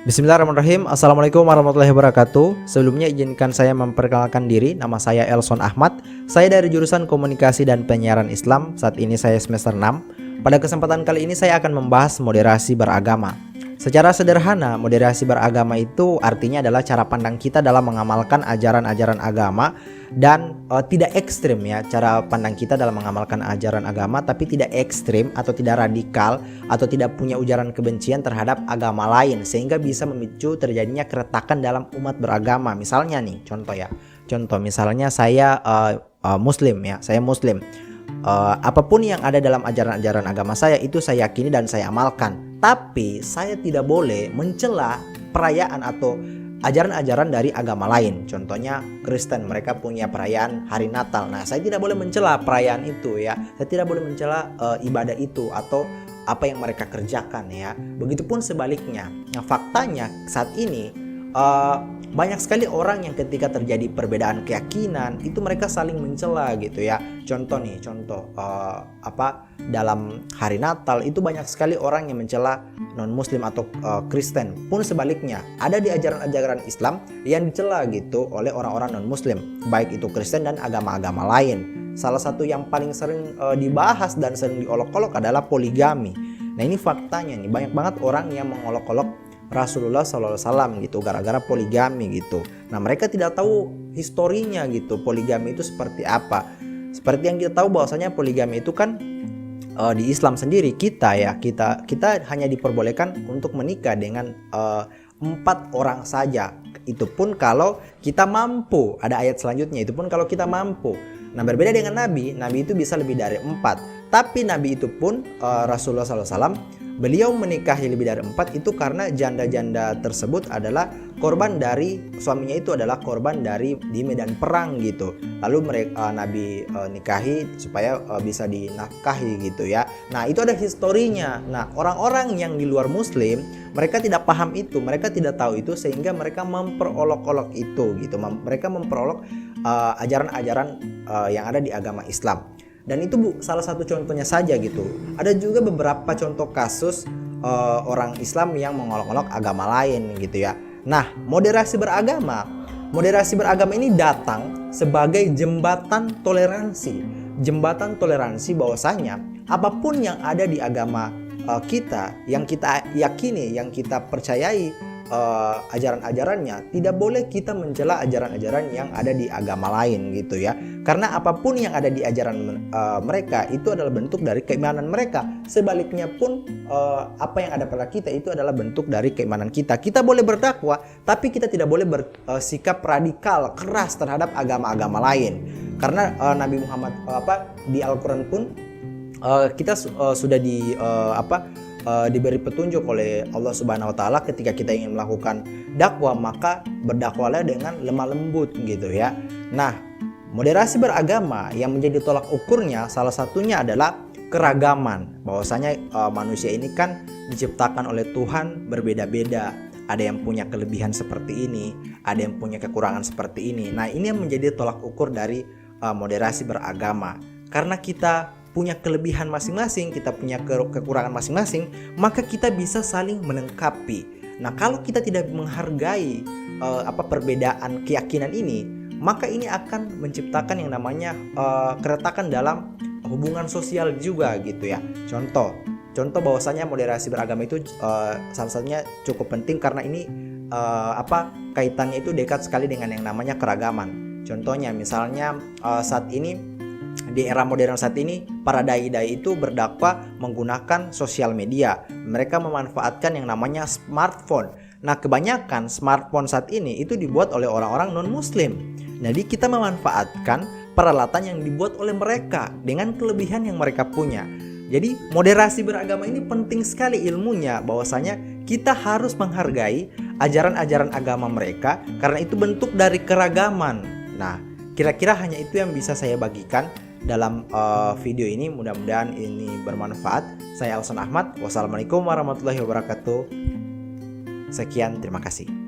Bismillahirrahmanirrahim. Assalamualaikum warahmatullahi wabarakatuh. Sebelumnya izinkan saya memperkenalkan diri. Nama saya Elson Ahmad. Saya dari jurusan Komunikasi dan Penyiaran Islam. Saat ini saya semester 6. Pada kesempatan kali ini saya akan membahas moderasi beragama. Secara sederhana, moderasi beragama itu artinya adalah cara pandang kita dalam mengamalkan ajaran-ajaran agama dan tidak ekstrim ya. Cara pandang kita dalam mengamalkan ajaran agama tapi tidak ekstrim atau tidak radikal atau tidak punya ujaran kebencian terhadap agama lain sehingga bisa memicu terjadinya keretakan dalam umat beragama. Misalnya nih, contoh misalnya saya muslim ya, saya muslim. Apapun yang ada dalam ajaran-ajaran agama saya itu saya yakini dan saya amalkan. Tapi saya tidak boleh mencela perayaan atau ajaran-ajaran dari agama lain. Contohnya Kristen, mereka punya perayaan hari Natal. Nah, saya tidak boleh mencela perayaan itu ya. Saya tidak boleh mencela ibadah itu atau apa yang mereka kerjakan ya. Begitupun sebaliknya. Nah, faktanya saat ini banyak sekali orang yang ketika terjadi perbedaan keyakinan itu mereka saling mencela gitu ya. Contoh dalam hari Natal itu banyak sekali orang yang mencela non muslim atau Kristen. Pun sebaliknya ada di ajaran-ajaran Islam yang dicela gitu oleh orang-orang non muslim, baik itu Kristen dan agama-agama lain. Salah satu yang paling sering dibahas dan sering diolok-olok adalah poligami. Nah, ini faktanya nih, banyak banget orang yang mengolok-olok Rasulullah SAW gitu gara-gara poligami gitu. Nah, mereka tidak tahu historinya gitu, poligami itu seperti apa. Seperti yang kita tahu bahwasanya poligami itu kan di Islam sendiri kita hanya diperbolehkan untuk menikah dengan 4 orang saja. Itu pun kalau kita mampu. Ada ayat selanjutnya, itu pun kalau kita mampu. Nah, berbeda dengan Nabi itu bisa lebih dari 4. Tapi Nabi itu pun Rasulullah SAW beliau menikahi lebih dari 4 itu karena janda-janda tersebut adalah korban dari suaminya, itu adalah korban dari di medan perang gitu. Lalu Nabi nikahi supaya bisa dinafkahi gitu ya. Nah, itu ada historinya. Nah, orang-orang yang di luar muslim mereka tidak paham itu, mereka tidak tahu itu sehingga mereka memperolok-olok itu gitu. Mereka memperolok ajaran-ajaran yang ada di agama Islam. Dan itu salah satu contohnya saja gitu. Ada juga beberapa contoh kasus orang Islam yang mengolok-olok agama lain gitu ya. Nah, moderasi beragama ini datang sebagai jembatan toleransi. Jembatan toleransi bahwasanya apapun yang ada di agama kita, yang kita yakini, yang kita percayai ajaran-ajarannya, tidak boleh kita mencela ajaran-ajaran yang ada di agama lain gitu ya. Karena apapun yang ada di ajaran mereka itu adalah bentuk dari keimanan mereka. Sebaliknya pun apa yang ada pada kita itu adalah bentuk dari keimanan kita. Kita boleh berdakwah, tapi kita tidak boleh bersikap radikal, keras terhadap agama-agama lain. Karena Nabi Muhammad di Al-Quran pun kita sudah diberi petunjuk oleh Allah Subhanahu wa taala ketika kita ingin melakukan dakwah maka berdakwahlah dengan lemah lembut gitu ya. Nah, moderasi beragama yang menjadi tolak ukurnya salah satunya adalah keragaman. Bahwasanya manusia ini kan diciptakan oleh Tuhan berbeda-beda. Ada yang punya kelebihan seperti ini, ada yang punya kekurangan seperti ini. Nah, ini yang menjadi tolak ukur dari moderasi beragama. Karena kita punya kelebihan masing-masing, kita punya kekurangan masing-masing, maka kita bisa saling melengkapi. Nah, kalau kita tidak menghargai perbedaan keyakinan ini, maka ini akan menciptakan yang namanya keretakan dalam hubungan sosial juga gitu ya. Contoh bahwasanya moderasi beragama itu salah satunya cukup penting karena ini kaitannya itu dekat sekali dengan yang namanya keragaman. Contohnya misalnya saat ini di era modern saat ini para dai-dai itu berdakwah menggunakan sosial media. Mereka memanfaatkan yang namanya smartphone. Nah, kebanyakan smartphone saat ini itu dibuat oleh orang-orang non-muslim. Jadi kita memanfaatkan peralatan yang dibuat oleh mereka dengan kelebihan yang mereka punya. Jadi moderasi beragama ini penting sekali ilmunya, bahwasanya kita harus menghargai ajaran-ajaran agama mereka karena itu bentuk dari keragaman. Nah, kira-kira hanya itu yang bisa saya bagikan dalam video ini. Mudah-mudahan ini bermanfaat. Saya Elson Ahmad. Wassalamualaikum warahmatullahi wabarakatuh. Sekian, terima kasih.